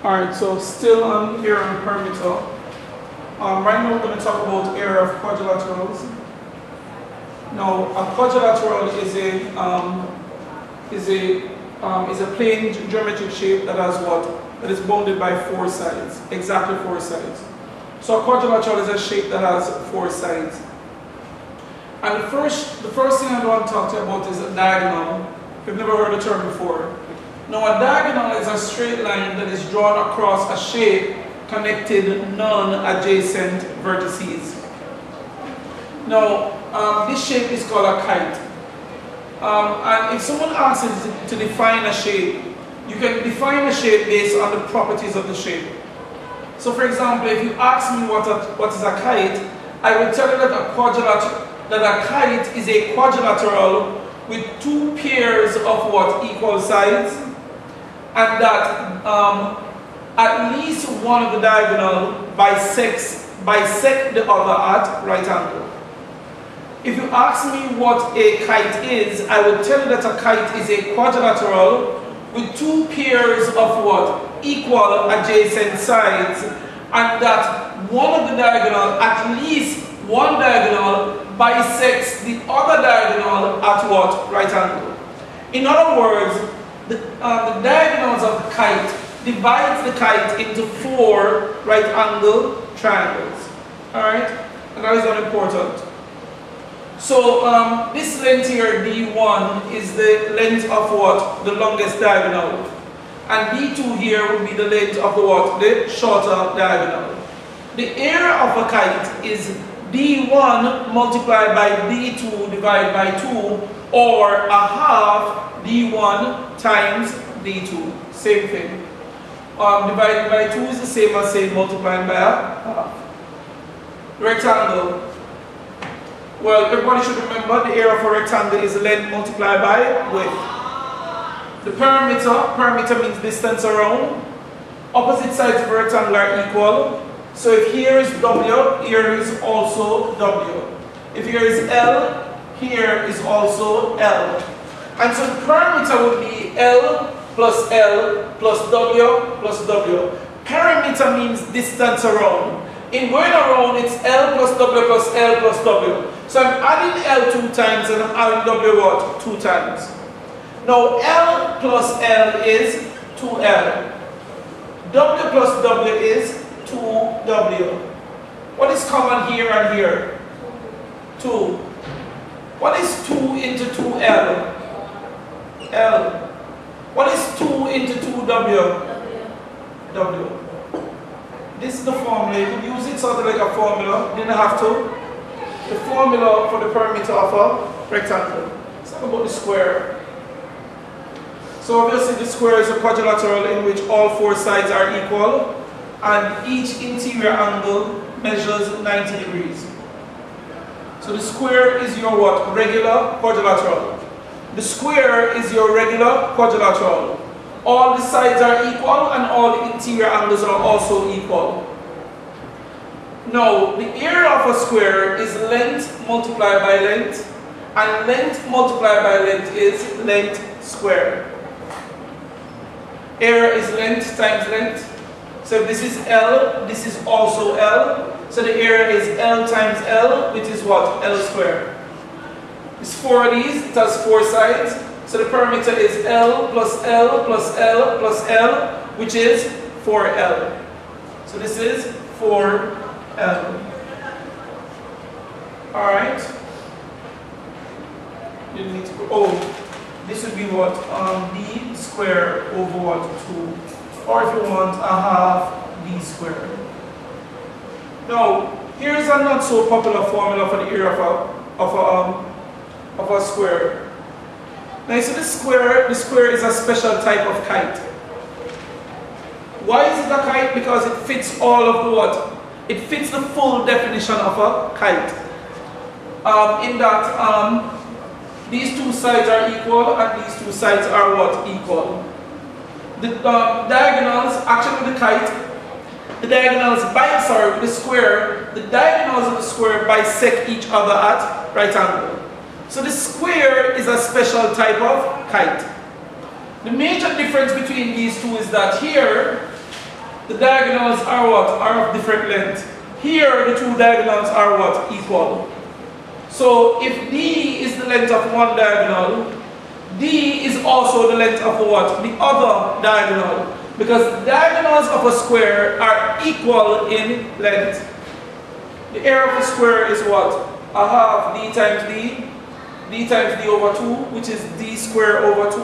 Alright, so still on area and perimeter. Right now we're going to talk about area of quadrilaterals. Now, a quadrilateral is a plane geometric shape that has what? That is bounded by four sides, exactly four sides. So a quadrilateral is a shape that has four sides. And the first thing I want to talk to you about is a diagonal. If you've never heard the term before. Now, a diagonal is a straight line that is drawn across a shape connected non-adjacent vertices. Now, this shape is called a kite. And if someone asks you to define a shape, you can define a shape based on the properties of the shape. So, for example, if you ask me what is a kite, I will tell you that a kite is a quadrilateral with two pairs of what? Equal sides, and that at least one of the diagonal bisect the other at right angle. If you ask me what a kite is, I will tell you that a kite is a quadrilateral with two pairs of what? Equal adjacent sides, and that one of the diagonal, at least one diagonal, bisects the other diagonal at what? Right angle. In other words, the diagonals of the kite divides the kite into four right angle triangles. Alright? And that is not important. So this length here, D1, is the length of what? The longest diagonal. And D2 here would be the length of the what? The shorter diagonal. The area of a kite is D1 multiplied by D2 divided by 2, or a half D1 times D2. Same thing. Divided by 2 is the same as saying multiplying by a half. Rectangle. Well, everybody should remember the area of a rectangle is length multiplied by width. The perimeter means distance around. Opposite sides of a rectangle are equal. So if here is W, here is also W. If here is L, here is also L. And so the perimeter would be L plus W plus W. Perimeter means distance around. In going around, it's L plus W plus L plus W. So I'm adding L 2 times and I'm adding W what? 2 times. Now L plus L is 2L. W plus W is 2W. What is common here and here? 2. What is 2 into 2L? L. What is 2 into 2W? W. This is the formula. You could use it sort of like a formula. You didn't have to. The formula for the perimeter of a rectangle. Let's talk about the square. So obviously the square is a quadrilateral in which all four sides are equal, and each interior angle measures 90 degrees. So the square is your what? Regular quadrilateral. The square is your regular quadrilateral. All the sides are equal and all the interior angles are also equal. Now, the area of a square is length multiplied by length, and length multiplied by length is length squared. Area is length times length. So if this is L, this is also L. So the area is L times L, which is what? L squared. It's four of these, it has four sides. So the perimeter is L plus L plus L plus L, which is 4L. So this is 4L. Alright. You need to go, oh, this would be what? D squared over what? 2. Or if you want, a half D squared. Now, here's a not so popular formula for the area of a square. Now you see the square is a special type of kite. Why is it a kite? Because it fits all of the what? It fits the full definition of a kite. In that these two sides are equal and these two sides are what? Equal. The diagonals, actually with the kite, the diagonals with the square, the diagonals of the square bisect each other at right angle. So the square is a special type of kite. The major difference between these two is that here the diagonals are what? Are of different length. Here, the two diagonals are what? Equal. So if D is the length of one diagonal, D is also the length of what? The other diagonal. Because the diagonals of a square are equal in length. The area of a square is what? A half D times D over 2, which is D squared over 2,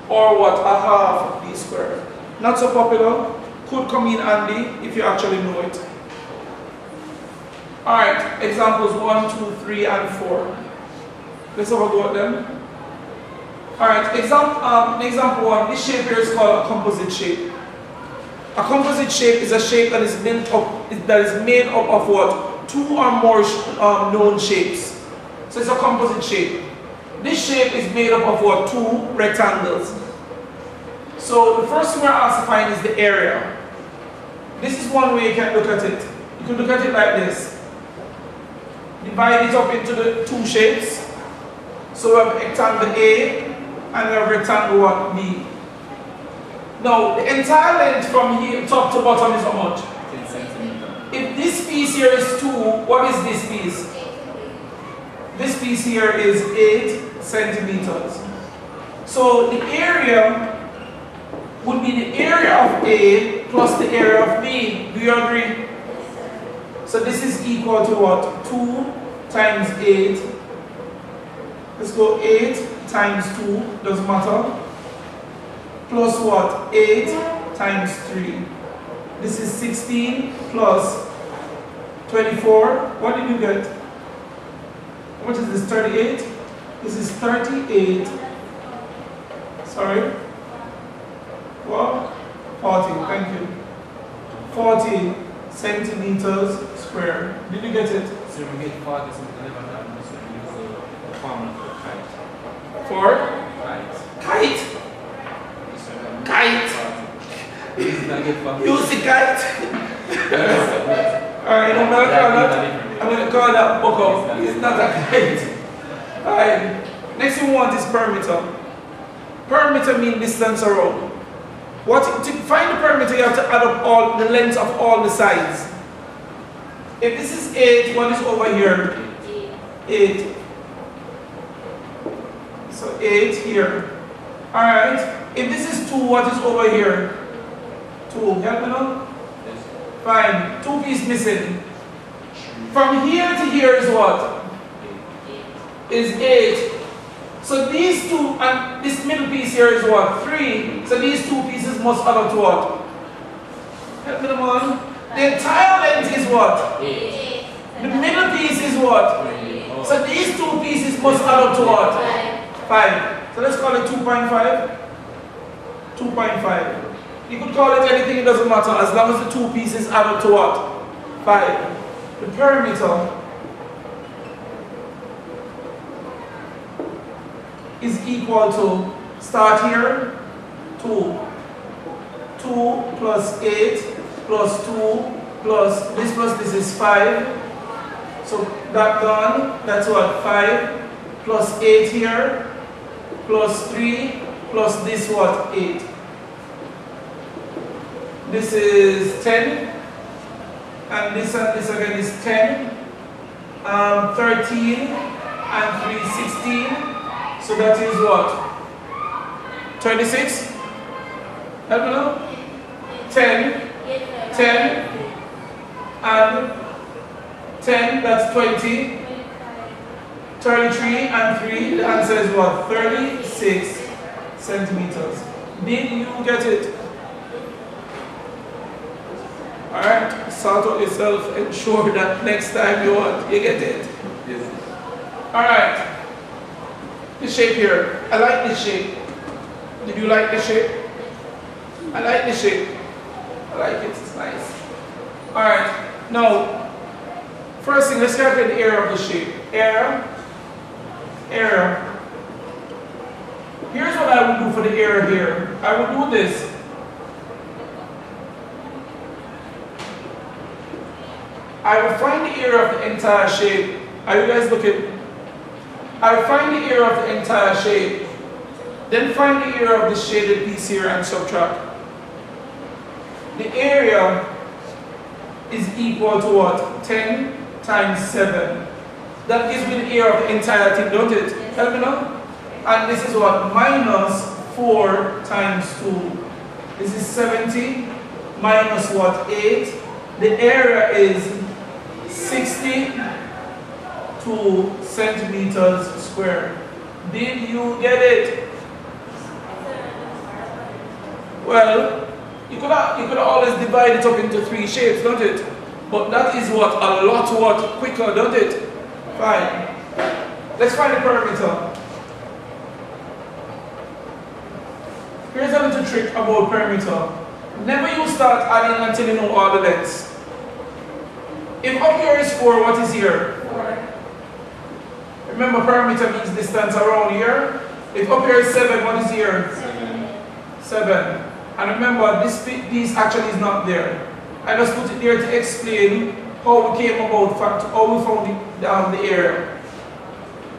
or what? A half D squared. Not so popular, could come in handy if you actually know it. Alright, examples 1, 2, 3, and 4. Let's have a go at them. Alright, example 1, this shape here is called a composite shape. A composite shape is a shape that is made up of what? Two or more known shapes. So it's a composite shape. This shape is made up of what? Two rectangles. So the first thing we're asked to find is the area. This is one way you can look at it. You can look at it like this. Divide it up into the two shapes. So we have rectangle A and we have rectangle what? B. Now the entire length from here top to bottom is how much? 10 centimeters. If this piece here is 2, what is this piece? This piece here is 8 centimeters. So the area would be the area of A plus the area of B. Do you agree? So this is equal to what? 2 times 8. Let's go 8 times 2, doesn't matter. Plus what? 8 times 3. This is 16 plus 24. What did you get? What is this? 38? This is 38. Sorry. What? 40. Thank you. 40 centimeters square. Did you get it? So we get 40 centimeters, so we use the formula for kite. For? Kite. Kite? Kite. Use the kite. Alright, I'm going to call that buckle. It's not a kite. Alright. Next thing we want is perimeter. Perimeter means distance around. To find the perimeter, you have to add up all the lengths of all the sides. If this is 8, what is over here? 8. So 8 here. Alright. If this is 2, what is over here? 2. Help me now? Fine. 2 pieces missing. From here to here is what? Is 8. So these two, and this middle piece here is what? 3. So these two pieces must add up to what? Help me now. The entire length is what? 8. The middle piece is what? 3. So these two pieces must add up to what? 5. So let's call it 2.5. 2.5. You could call it anything, it doesn't matter, as long as the two pieces add up to what? 5. The perimeter is equal to, start here, 2. 2 plus 8 plus 2 plus this is 5. So that done, that's what? 5 plus 8 here plus 3 plus this what? 8. This is 10, and this again is 10, 13, and 3, 16. So that is what? 26? Help me now? 10, 10, and 10, that's 20. 33 and 3, the answer is what? 36 centimeters. Did you get it? Alright, sort out yourself, ensure that next time you get it. Yes. Alright, this shape here, I like this shape. Did you like this shape? I like this shape. I like it, it's nice. Alright, now, first thing, let's calculate the area of the shape. Area. Here's what I would do for the area here. I would do this. I will find the area of the entire shape. Are you guys looking? I will find the area of the entire shape. Then find the area of the shaded piece here and subtract. the area is equal to what? 10 times 7. That gives me the area of the entire thing, don't it? Help me now? And this is what? Minus 4 times 2. This is 70 minus what? 8. The area is 62 centimeters square. Did you get it? Well, you could always divide it up into 3 shapes, don't it? But that is what? A lot quicker, don't it? Fine. Let's find the perimeter. Here's a little trick about perimeter. Never you start adding until you know all the lengths. If up here is 4, what is here? 4. Remember, perimeter means distance around here. If up here is 7, what is here? 7. And remember, this piece actually is not there. I just put it there to explain how we came about, how we found the area.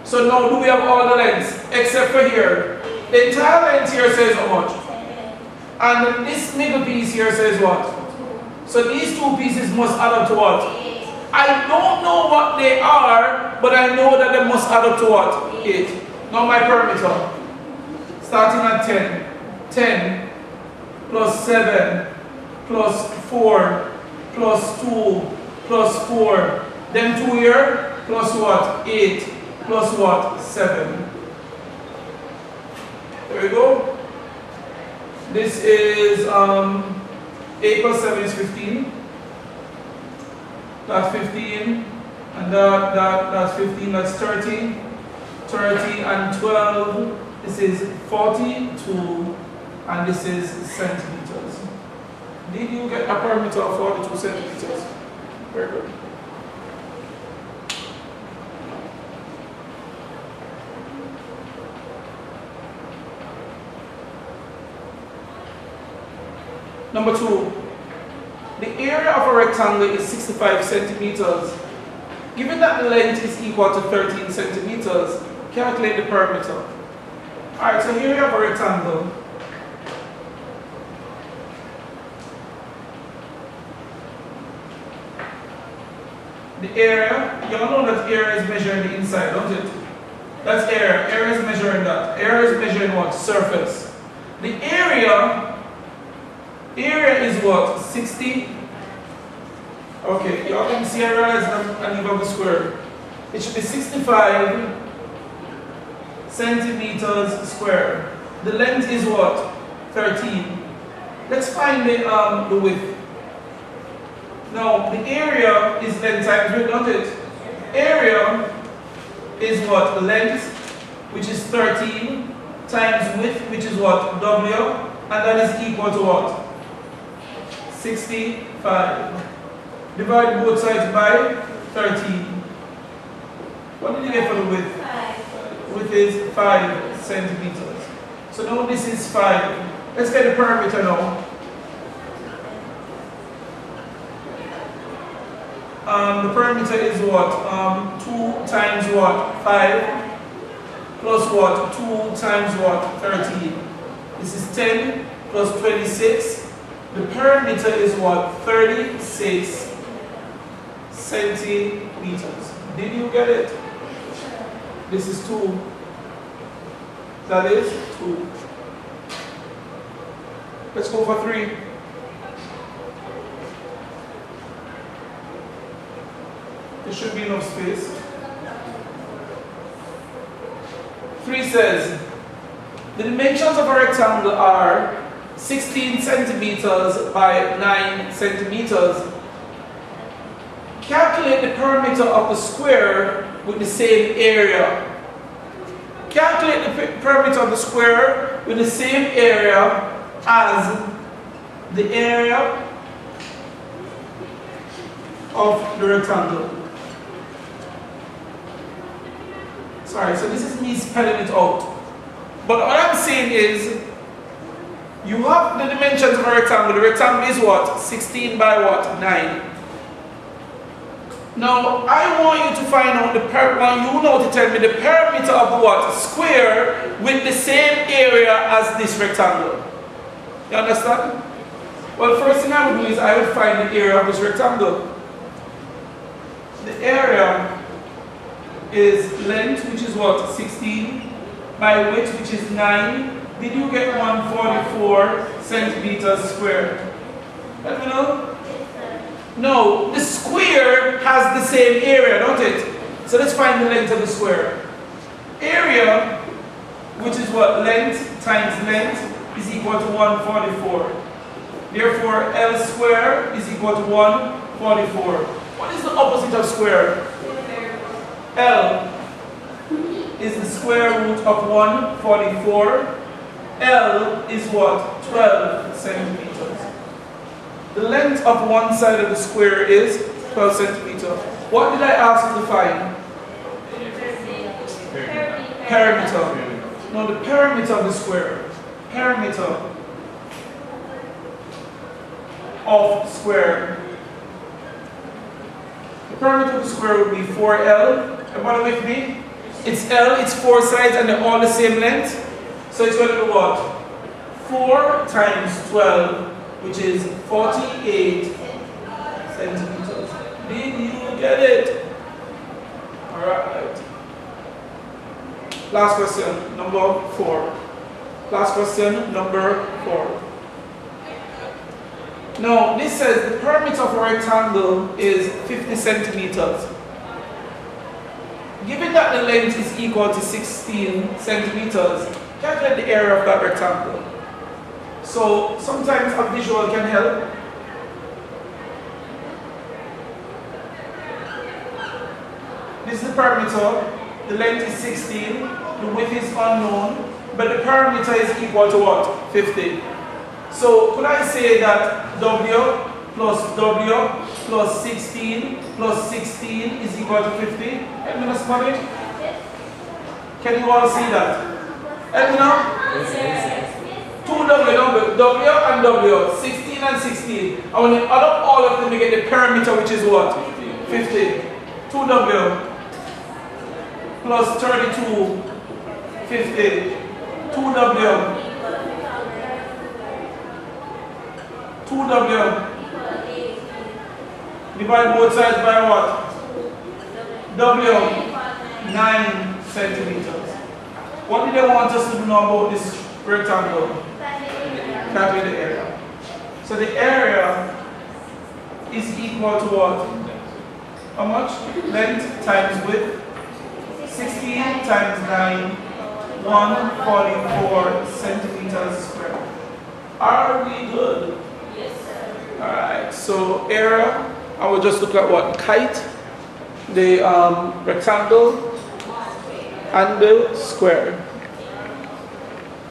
So now, do we have all the lengths? Except for here. The entire length here says how much? And this middle piece here says what? So these 2 pieces must add up to what? I don't know what they are, but I know that they must add up to what? 8. Now my perimeter. Starting at 10. 10 plus 7 plus 4 plus 2 plus 4. Then 2 here plus what? 8 plus what? 7. There we go. This is 8 plus 7 is 15. That's 15. And that's 15. That's 30. 30 and 12. This is 42. And this is centimeters. Did you get a perimeter of 42 centimeters? Very good. Number 2, the area of a rectangle is 65 centimeters. Given that the length is equal to 13 centimeters, calculate the perimeter. Alright, so here we have a rectangle. The area, you all know that area is measuring the inside, don't it? That's area. Area is measuring that. Area is measuring what? Surface. The area is what? 60. Okay, y'all can see I realize I leave out the square. It should be 65 centimeters square. The length is what? 13. Let's find the width. Now, the area is length times width, don't it? Area is what? Length, which is 13, times width, which is what? W, and that is equal to what? 65. Divide both sides by 13. What did you get for the width? 5. Width is 5 centimeters. So now this is 5. Let's get the perimeter now. The perimeter is what? 2 times what? 5 plus what? 2 times what? 13. This is 10 plus 26. The perimeter is what? 36 centimeters. Did you get it? This is 2. That is 2. Let's go for 3. There should be enough space. 3 says, the dimensions of a rectangle are 16 centimeters by 9 centimeters. Calculate the perimeter of the square with the same area. Calculate the perimeter of the square with the same area as the area of the rectangle. Sorry, so this is me spelling it out. But what I'm saying is, you have the dimensions of a rectangle. The rectangle is what? 16 by what? 9. Now, I want you to find out to tell me the perimeter of what? Square with the same area as this rectangle. You understand? Well, first thing I would do is I would find the area of this rectangle. The area is length, which is what? 16, by width, which is 9. Did you get 144 centimeters squared? Let me know. No, the square has the same area, don't it? So let's find the length of the square. Area, which is what? Length times length is equal to 144. Therefore, L squared is equal to 144. What is the opposite of square? L is the square root of 144. L is what? 12 centimeters. The length of one side of the square is 12 centimeters. What did I ask you to find? Perimeter. No, the perimeter of the square. Perimeter of square. The perimeter of the square would be 4L. Everybody with me? It's L, it's 4 sides and they're all the same length. So it's going to be what? 4 times 12, which is 48 centimeters. Did you get it? Alright. Last question, number 4. Last question, number 4. Now, this says the perimeter of a rectangle is 50 centimeters. Given that the length is equal to 16 centimeters, calculate the area of that rectangle. So, sometimes a visual can help. This is the perimeter. The length is 16. The width is unknown. But the perimeter is equal to what? 50. So, could I say that W plus 16 plus 16 is equal to 50? Anyone else got it? Can you all see that? Anyone? 2W, W and W, 16 and 16. And when you add up all of them, you get the perimeter, which is what? 50. 2W plus 32, 50. 2W. 2W. Divide both sides by what? W. 9 centimeters. What did they want us to do now about this rectangle? Calculate the area. So the area is equal to what? How much? Length times width. 16 times 9. 144 centimeters squared. Are we good? Yes, sir. Alright, so area, I will just look at what? Kite, the rectangle, and the square.